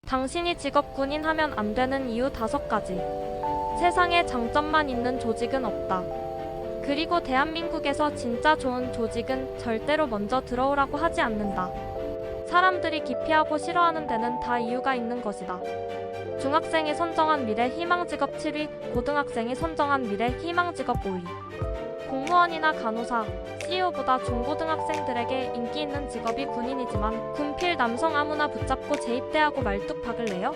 당신이 직업 군인 하면 안 되는 이유 5가지. 세상에 장점만 있는 조직은 없다. 그리고 대한민국에서 진짜 좋은 조직은 절대로 먼저 들어오라고 하지 않는다. 사람들이 기피하고 싫어하는 데는 다 이유가 있는 것이다. 중학생이 선정한 미래 희망 직업 7위, 고등학생이 선정한 미래 희망 직업 5위. 공무원이나 간호사, CEO보다 중고등학생들에게 인기 있는 직업이 군인이지만 군필 남성 아무나 붙잡고 재입대하고 말뚝 박을래요?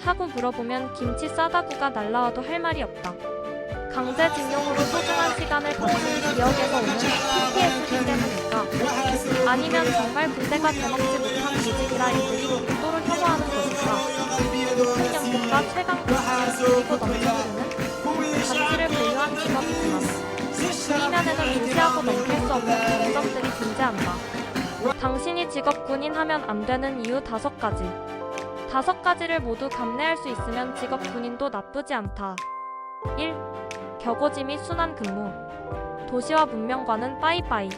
하고 물어보면 김치 싸다구가 날라와도 할 말이 없다. 강제징용으로 소중한 시간을 바친 기억에서 오는 PTSD 때문일까? 아니면 정말 군대가 대먹지 못한 조직이라 이들이 극도로 혐오하는 것일까? 높은 연봉과 최강 복지 그리고 넘쳐흐르는 가치를 보유한 직업이지만 이면에는 무시하고 넘길 수 없는 단점들이 존재한다. 당신이 직업 군인 하면 안 되는 이유 5가지. 5가지를 모두 감내할 수 있으면 직업 군인도 나쁘지 않다. 1. 격오지 및 순환 근무. 도시와 문명과는 빠이빠이.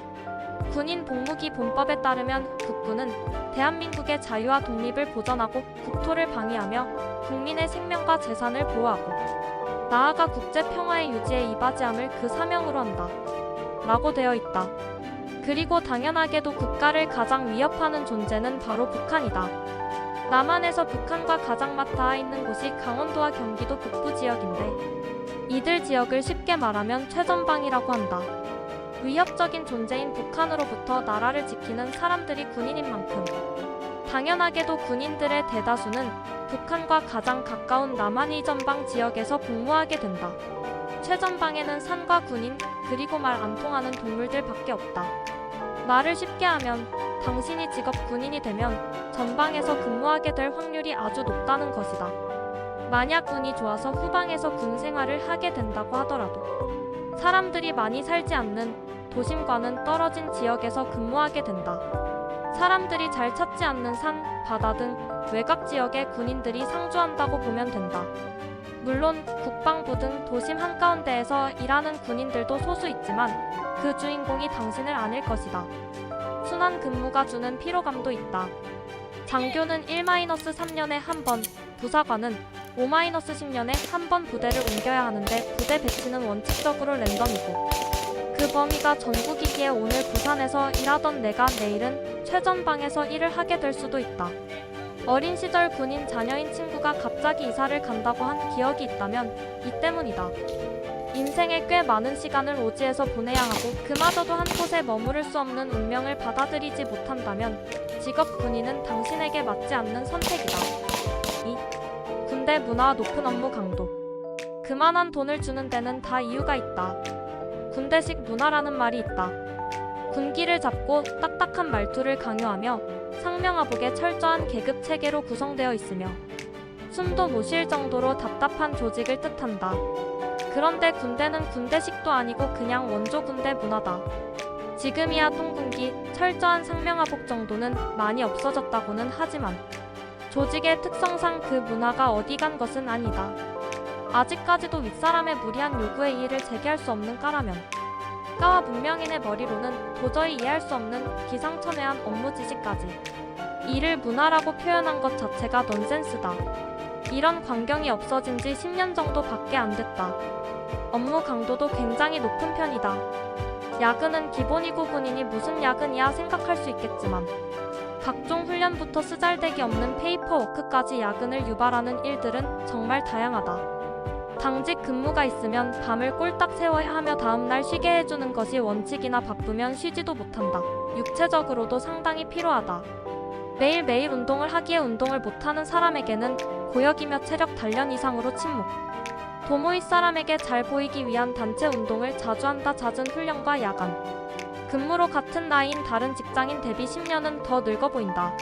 군인 복무기 본법에 따르면 국군은 대한민국의 자유와 독립을 보전하고 국토를 방위하며 국민의 생명과 재산을 보호하고 나아가 국제 평화의 유지에 이바지함을 그 사명으로 한다. 라고 되어 있다. 그리고 당연하게도 국가를 가장 위협하는 존재는 바로 북한이다. 남한에서 북한과 가장 맞닿아 있는 곳이 강원도와 경기도 북부 지역인데 이들 지역을 쉽게 말하면 최전방이라고 한다. 위협적인 존재인 북한으로부터 나라를 지키는 사람들이 군인인 만큼 당연하게도 군인들의 대다수는 북한과 가장 가까운 남한 이전방 지역에서 복무하게 된다. 최전방에는 산과 군인 그리고 말 안 통하는 동물들 밖에 없다. 말을 쉽게 하면 당신이 직업 군인이 되면 전방에서 근무하게 될 확률이 아주 높다는 것이다. 만약 운이 좋아서 후방에서 군 생활을 하게 된다고 하더라도 사람들이 많이 살지 않는 도심과는 떨어진 지역에서 근무하게 된다. 사람들이 잘 찾지 않는 산, 바다 등 외곽 지역에 군인들이 상주한다고 보면 된다. 물론 국방부 등 도심 한가운데에서 일하는 군인들도 소수 있지만 그 주인공이 당신을 아닐 것이다. 순환 근무가 주는 피로감도 있다. 장교는 1-3년에 한 번, 부사관은 5-10년에 한 번 부대를 옮겨야 하는데 부대 배치는 원칙적으로 랜덤이고 그 범위가 전국이기에 오늘 부산에서 일하던 내가 내일은 최전방에서 일을 하게 될 수도 있다. 어린 시절 군인 자녀인 친구가 갑자기 이사를 간다고 한 기억이 있다면 이 때문이다. 인생의 꽤 많은 시간을 오지에서 보내야 하고 그마저도 한 곳에 머무를 수 없는 운명을 받아들이지 못한다면 직업 군인은 당신에게 맞지 않는 선택이다. 2. 군대 문화와 높은 업무 강도. 그만한 돈을 주는 데는 다 이유가 있다. 군대식 문화라는 말이 있다. 군기를 잡고 딱딱한 말투를 강요하며 상명하복의 철저한 계급 체계로 구성되어 있으며 숨도 못 쉴 정도로 답답한 조직을 뜻한다. 그런데 군대는 군대식도 아니고 그냥 원조 군대 문화다. 지금이야 똥군기, 철저한 상명하복 정도는 많이 없어졌다고는 하지만 조직의 특성상 그 문화가 어디 간 것은 아니다. 아직까지도 윗사람의 무리한 요구에 이의를 제기할 수 없는 까라면 까와 문명인의 머리로는 도저히 이해할 수 없는 기상천외한 업무 지시까지 이를 문화라고 표현한 것 자체가 넌센스다. 이런 광경이 없어진 지 10년 정도 밖에 안 됐다. 업무 강도도 굉장히 높은 편이다. 야근은 기본이고 군인이 무슨 야근이야 생각할 수 있겠지만 각종 훈련부터 쓰잘데기 없는 페이퍼워크까지 야근을 유발하는 일들은 정말 다양하다. 당직 근무가 있으면 밤을 꼴딱 세워야 하며 다음날 쉬게 해주는 것이 원칙이나 바쁘면 쉬지도 못한다. 육체적으로도 상당히 피로하다. 매일매일 운동을 하기에 운동을 못하는 사람에게는 고역이며 체력 단련 이상으로 침묵. 도모이 사람에게 잘 보이기 위한 단체 운동을 자주 한다. 잦은 훈련과 야간 근무로 같은 나이인 다른 직장인 대비 10년은 더 늙어 보인다.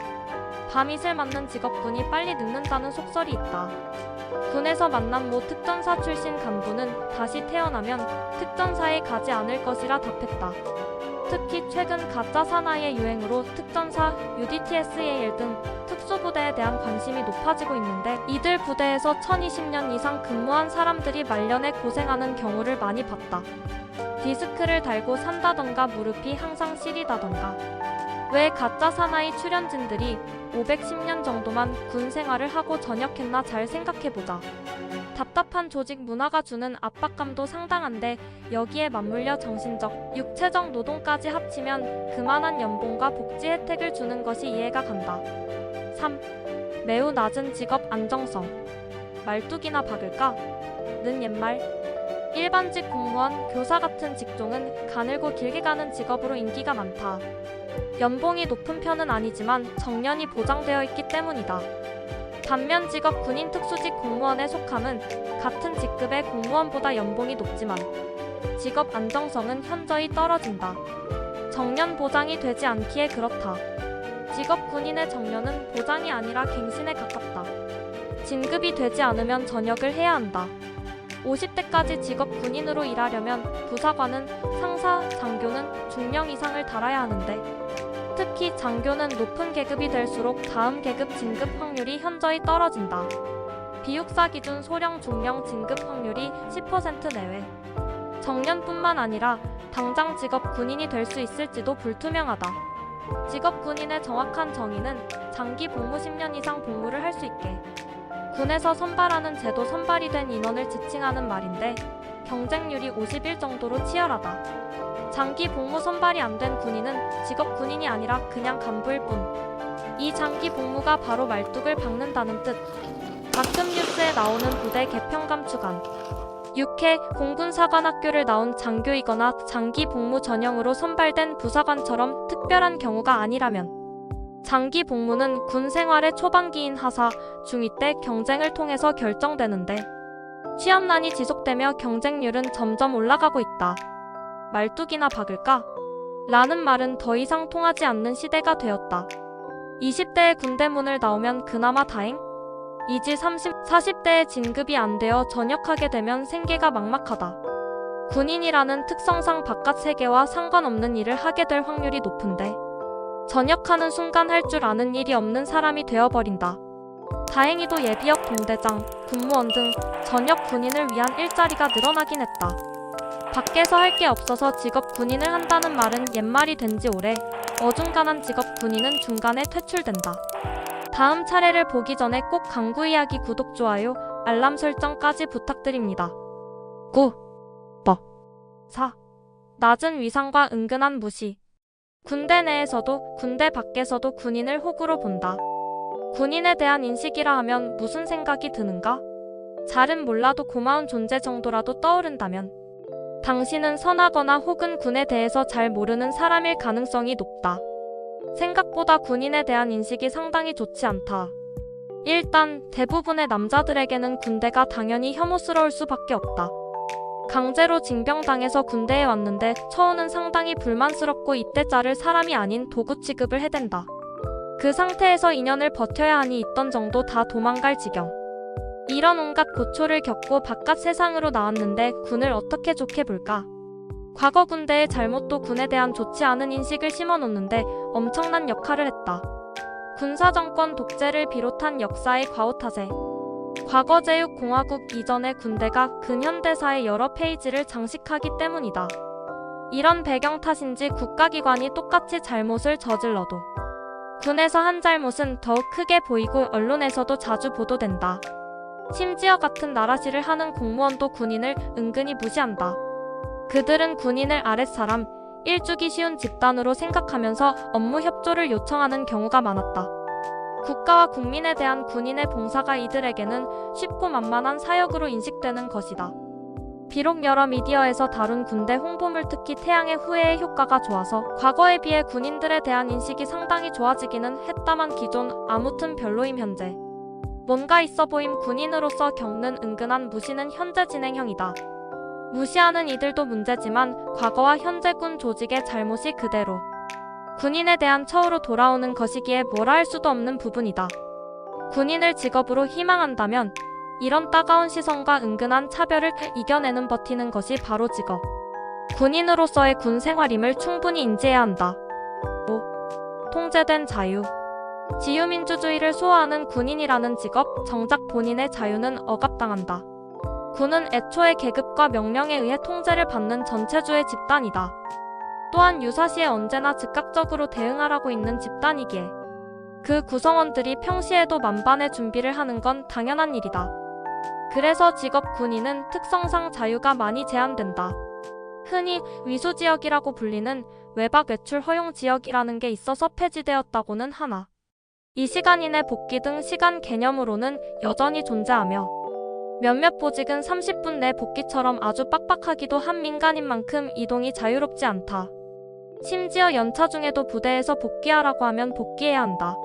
밤이슬 맞는 직업군이 빨리 늙는다는 속설이 있다. 군에서 만난 모 특전사 출신 간부는 다시 태어나면 특전사에 가지 않을 것이라 답했다. 특히 최근 가짜 사나이의 유행으로 특전사, UDTSAL 등 특수부대에 대한 관심이 높아지고 있는데 이들 부대에서 1020년 이상 근무한 사람들이 말년에 고생하는 경우를 많이 봤다. 디스크를 달고 산다던가 무릎이 항상 시리다던가. 왜 가짜 사나이 출연진들이 510년 정도만 군 생활을 하고 전역했나 잘 생각해보자. 답답한 조직 문화가 주는 압박감도 상당한데 여기에 맞물려 정신적, 육체적 노동까지 합치면 그만한 연봉과 복지 혜택을 주는 것이 이해가 간다. 3. 매우 낮은 직업 안정성. 말뚝이나 박을까? 는 옛말. 일반직 공무원, 교사 같은 직종은 가늘고 길게 가는 직업으로 인기가 많다. 연봉이 높은 편은 아니지만 정년이 보장되어 있기 때문이다. 반면 직업 군인 특수직 공무원에 속함은 같은 직급의 공무원보다 연봉이 높지만 직업 안정성은 현저히 떨어진다. 정년 보장이 되지 않기에 그렇다. 직업 군인의 정년은 보장이 아니라 갱신에 가깝다. 진급이 되지 않으면 전역을 해야 한다. 50대까지 직업 군인으로 일하려면 부사관은 상사, 장교는 중령 이상을 달아야 하는데 특히 장교는 높은 계급이 될수록 다음 계급 진급 확률이 현저히 떨어진다. 비육사 기준 소령 중령 진급 확률이 10% 내외. 정년뿐만 아니라 당장 직업 군인이 될 수 있을지도 불투명하다. 직업 군인의 정확한 정의는 장기 복무 10년 이상 복무를 할 수 있게 군에서 선발하는 제도 선발이 된 인원을 지칭하는 말인데 경쟁률이 51 정도로 치열하다. 장기 복무 선발이 안 된 군인은 직업 군인이 아니라 그냥 간부일 뿐. 이 장기 복무가 바로 말뚝을 박는다는 뜻. 가끔 뉴스에 나오는 부대 개평감 주간. 6회 공군사관학교를 나온 장교이거나 장기 복무 전형으로 선발된 부사관처럼 특별한 경우가 아니라면 장기 복무는 군 생활의 초반기인 하사, 중위 때 경쟁을 통해서 결정되는데 취업난이 지속되며 경쟁률은 점점 올라가고 있다. 말뚝이나 박을까? 라는 말은 더 이상 통하지 않는 시대가 되었다. 20대의 군대 문을 나오면 그나마 다행? 이지 30, 40대의 진급이 안 되어 전역하게 되면 생계가 막막하다. 군인이라는 특성상 바깥 세계와 상관없는 일을 하게 될 확률이 높은데 전역하는 순간 할 줄 아는 일이 없는 사람이 되어버린다. 다행히도 예비역 동대장, 군무원 등 전역 군인을 위한 일자리가 늘어나긴 했다. 밖에서 할 게 없어서 직업 군인을 한다는 말은 옛말이 된 지 오래. 어중간한 직업 군인은 중간에 퇴출된다. 다음 차례를 보기 전에 꼭 강구 이야기 구독, 좋아요, 알람 설정까지 부탁드립니다. 9. 4. 낮은 위상과 은근한 무시. 군대 내에서도 군대 밖에서도 군인을 호구로 본다. 군인에 대한 인식이라 하면 무슨 생각이 드는가? 잘은 몰라도 고마운 존재 정도라도 떠오른다면 당신은 선하거나 혹은 군에 대해서 잘 모르는 사람일 가능성이 높다. 생각보다 군인에 대한 인식이 상당히 좋지 않다. 일단 대부분의 남자들에게는 군대가 당연히 혐오스러울 수밖에 없다. 강제로 징병당해서 군대에 왔는데 처우는 상당히 불만스럽고 이때 자를 사람이 아닌 도구 취급을 해댄다. 그 상태에서 2년을 버텨야 하니 있던 정도 다 도망갈 지경. 이런 온갖 고초를 겪고 바깥 세상으로 나왔는데 군을 어떻게 좋게 볼까? 과거 군대의 잘못도 군에 대한 좋지 않은 인식을 심어놓는데 엄청난 역할을 했다. 군사정권 독재를 비롯한 역사의 과오 탓에 과거제육공화국 이전의 군대가 근현대사의 여러 페이지를 장식하기 때문이다. 이런 배경 탓인지 국가기관이 똑같이 잘못을 저질러도 군에서 한 잘못은 더욱 크게 보이고 언론에서도 자주 보도된다. 심지어 같은 나라시를 하는 공무원도 군인을 은근히 무시한다. 그들은 군인을 아랫사람, 일주기 쉬운 집단으로 생각하면서 업무 협조를 요청하는 경우가 많았다. 국가와 국민에 대한 군인의 봉사가 이들에게는 쉽고 만만한 사역으로 인식되는 것이다. 비록 여러 미디어에서 다룬 군대 홍보물, 특히 태양의 후예의 효과가 좋아서 과거에 비해 군인들에 대한 인식이 상당히 좋아지기는 했다만 기존 아무튼 별로임 현재 뭔가 있어 보임 군인으로서 겪는 은근한 무시는 현재 진행형이다. 무시하는 이들도 문제지만 과거와 현재 군 조직의 잘못이 그대로 군인에 대한 처우로 돌아오는 것이기에 뭐라 할 수도 없는 부분이다. 군인을 직업으로 희망한다면 이런 따가운 시선과 은근한 차별을 이겨내는 버티는 것이 바로 직업 군인으로서의 군 생활임을 충분히 인지해야 한다. 5. 통제된 자유. 지유민주주의를 소화하는 군인이라는 직업, 정작 본인의 자유는 억압당한다. 군은 애초에 계급과 명령에 의해 통제를 받는 전체주의 집단이다. 또한 유사시에 언제나 즉각적으로 대응하라고 있는 집단이기에 그 구성원들이 평시에도 만반의 준비를 하는 건 당연한 일이다. 그래서 직업 군인은 특성상 자유가 많이 제한된다. 흔히 위수지역이라고 불리는 외박 외출 허용 지역이라는 게 있어서 폐지되었다고는 하나 이 시간 이내 복귀 등 시간 개념으로는 여전히 존재하며 몇몇 보직은 30분 내 복귀처럼 아주 빡빡하기도 한 민간인 만큼 이동이 자유롭지 않다. 심지어 연차 중에도 부대에서 복귀하라고 하면 복귀해야 한다.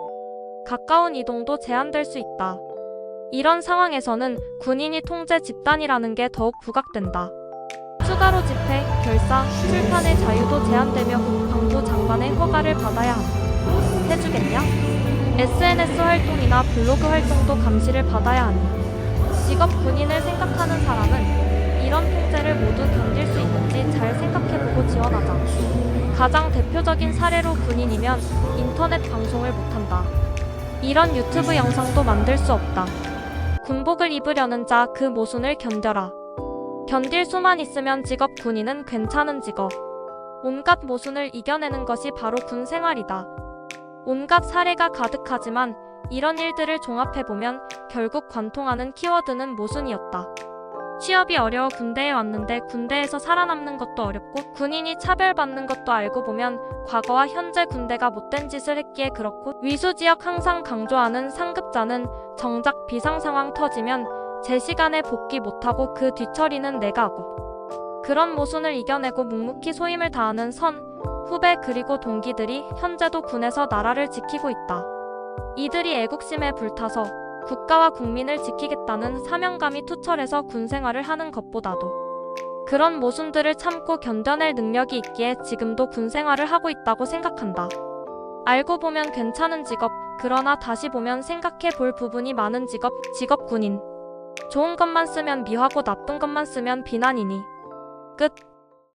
가까운 이동도 제한될 수 있다. 이런 상황에서는 군인이 통제 집단이라는 게 더욱 부각된다. 추가로 집회, 결사, 출판의 자유도 제한되며 국방부 장관의 허가를 받아야 한다. 해주겠냐? SNS 활동이나 블로그 활동도 감시를 받아야 하니 직업 군인을 생각하는 사람은 이런 통제를 모두 견딜 수 있는지 잘 생각해보고 지원하자. 가장 대표적인 사례로 군인이면 인터넷 방송을 못한다. 이런 유튜브 영상도 만들 수 없다. 군복을 입으려는 자 그 모순을 견뎌라. 견딜 수만 있으면 직업 군인은 괜찮은 직업. 온갖 모순을 이겨내는 것이 바로 군 생활이다. 온갖 사례가 가득하지만 이런 일들을 종합해보면 결국 관통하는 키워드는 모순이었다. 취업이 어려워 군대에 왔는데 군대에서 살아남는 것도 어렵고 군인이 차별받는 것도 알고 보면 과거와 현재 군대가 못된 짓을 했기에 그렇고 위수지역 항상 강조하는 상급자는 정작 비상상황 터지면 제 시간에 복귀 못하고 그 뒤처리는 내가 하고 그런 모순을 이겨내고 묵묵히 소임을 다하는 선, 후배 그리고 동기들이 현재도 군에서 나라를 지키고 있다. 이들이 애국심에 불타서 국가와 국민을 지키겠다는 사명감이 투철해서 군 생활을 하는 것보다도 그런 모순들을 참고 견뎌낼 능력이 있기에 지금도 군 생활을 하고 있다고 생각한다. 알고 보면 괜찮은 직업, 그러나 다시 보면 생각해 볼 부분이 많은 직업 군인. 좋은 것만 쓰면 미화고 나쁜 것만 쓰면 비난이니. 끝.